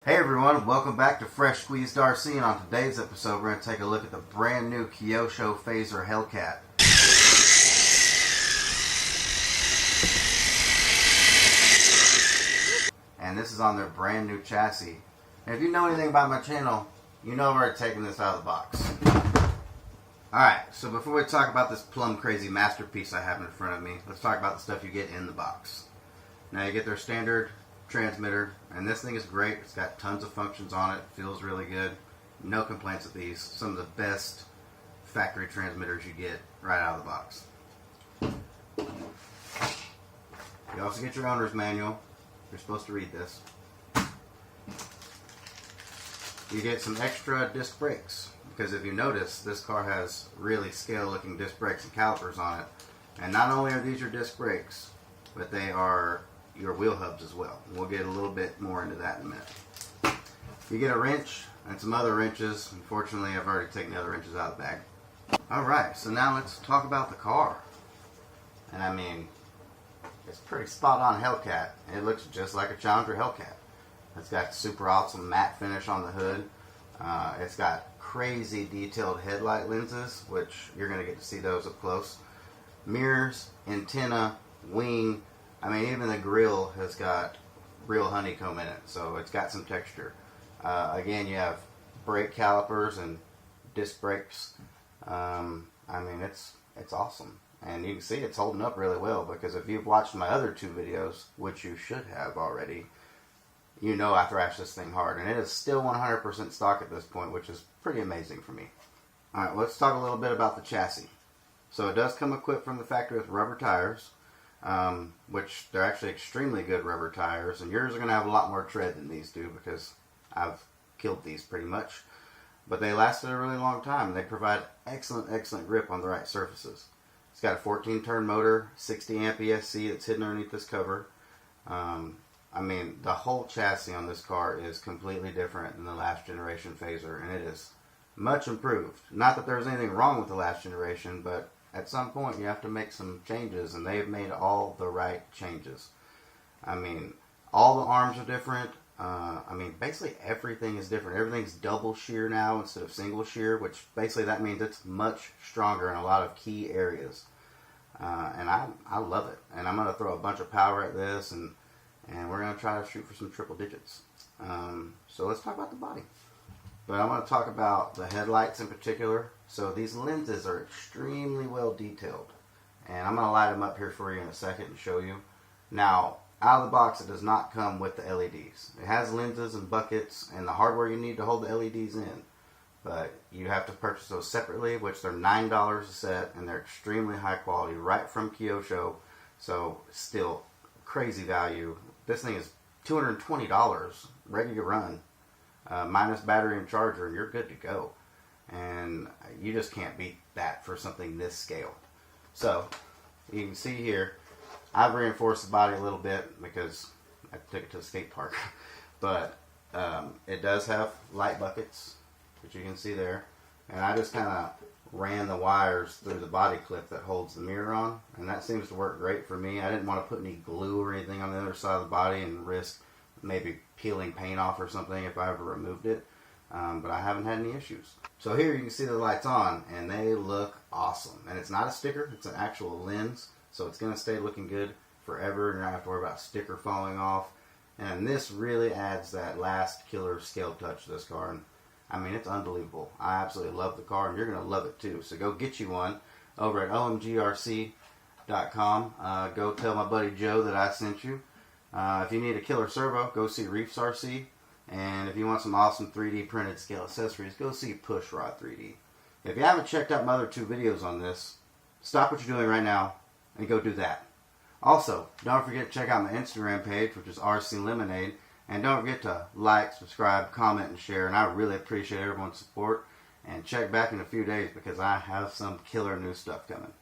Hey everyone, welcome back to Fresh Squeezed RC, and on today's episode we're going to take a look at the brand new Kyosho Fazer Hellcat. And this is on their brand new chassis. And if you know anything about my channel, you know I've already taken this out of the box. Alright, so before we talk about this Plum Crazy masterpiece I have in front of me, let's talk about the stuff you get in the box. Now you get their standard transmitter, and this thing is great. It's got tons of functions on it, feels really good, no complaints with these. Some of the best factory transmitters you get right out of the box. You also get your owner's manual. You're supposed to read this. You get some extra disc brakes, because if you notice, this car has really scale looking disc brakes and calipers on it. And not only are these your disc brakes, but they are your wheel hubs as well. We'll get a little bit more into that in a minute. You get a wrench and some other wrenches. Unfortunately, I've already taken the other wrenches out of the bag. Alright, so now let's talk about the car. And I mean, it's pretty spot on Hellcat. It looks just like a Challenger Hellcat. It's got super awesome matte finish on the hood. It's got crazy detailed headlight lenses, which you're going to get to see those up close. Mirrors, antenna, wing. I mean, even the grill has got real honeycomb in it, so it's got some texture. Again, you have brake calipers and disc brakes. I mean, it's awesome. And you can see it's holding up really well, because if you've watched my other two videos, which you should have already, you know I thrashed this thing hard. And it is still 100% stock at this point, which is pretty amazing for me. Alright, let's talk a little bit about the chassis. So it does come equipped from the factory with rubber tires. Which they're actually extremely good rubber tires, and yours are going to have a lot more tread than these do, because I've killed these pretty much. But they lasted a really long time, and they provide excellent grip on the right surfaces. It's got a 14-turn motor, 60 amp ESC that's hidden underneath this cover. I mean, the whole chassis on this car is completely different than the last generation Fazer, and it is much improved. Not that there's anything wrong with the last generation, but at some point you have to make some changes, and they've made all the right changes. I mean, all the arms are different. I mean, basically everything is different. Everything's double shear now instead of single shear, which basically that means it's much stronger in a lot of key areas. And I love it. And I'm going to throw a bunch of power at this, and we're going to try to shoot for some triple digits. So let's talk about the body. But I want to talk about the headlights in particular. So these lenses are extremely well detailed. And I'm going to light them up here for you in a second and show you. Now, out of the box, it does not come with the LEDs. It has lenses and buckets and the hardware you need to hold the LEDs in. But you have to purchase those separately, which they're $9 a set, and they're extremely high quality, right from Kyosho. So still crazy value. This thing is $220, ready to run. Minus battery and charger, and you're good to go. And you just can't beat that for something this scale. So you can see here, I've reinforced the body a little bit because I took it to the skate park. But it does have light buckets, which you can see there. And I just kind of ran the wires through the body clip that holds the mirror on, and that seems to work great for me. I didn't want to put any glue or anything on the other side of the body and risk maybe peeling paint off or something if I ever removed it. But I haven't had any issues. So here you can see the lights on, and they look awesome. And it's not a sticker, it's an actual lens, so it's going to stay looking good forever, and you're not going to have to worry about sticker falling off. And this really adds that last killer scale touch to this car. And I mean, it's unbelievable. I absolutely love the car, and you're going to love it too. So go get you one over at omgrc.com. Go tell my buddy Joe that I sent you. If you need a killer servo, go see Reefs RC. And if you want some awesome 3D printed scale accessories, go see Pushrod 3D. If you haven't checked out my other two videos on this, stop what you're doing right now and go do that. Also, don't forget to check out my Instagram page, which is RC Lemonade. And don't forget to like, subscribe, comment, and share. And I really appreciate everyone's support. And check back in a few days, because I have some killer new stuff coming.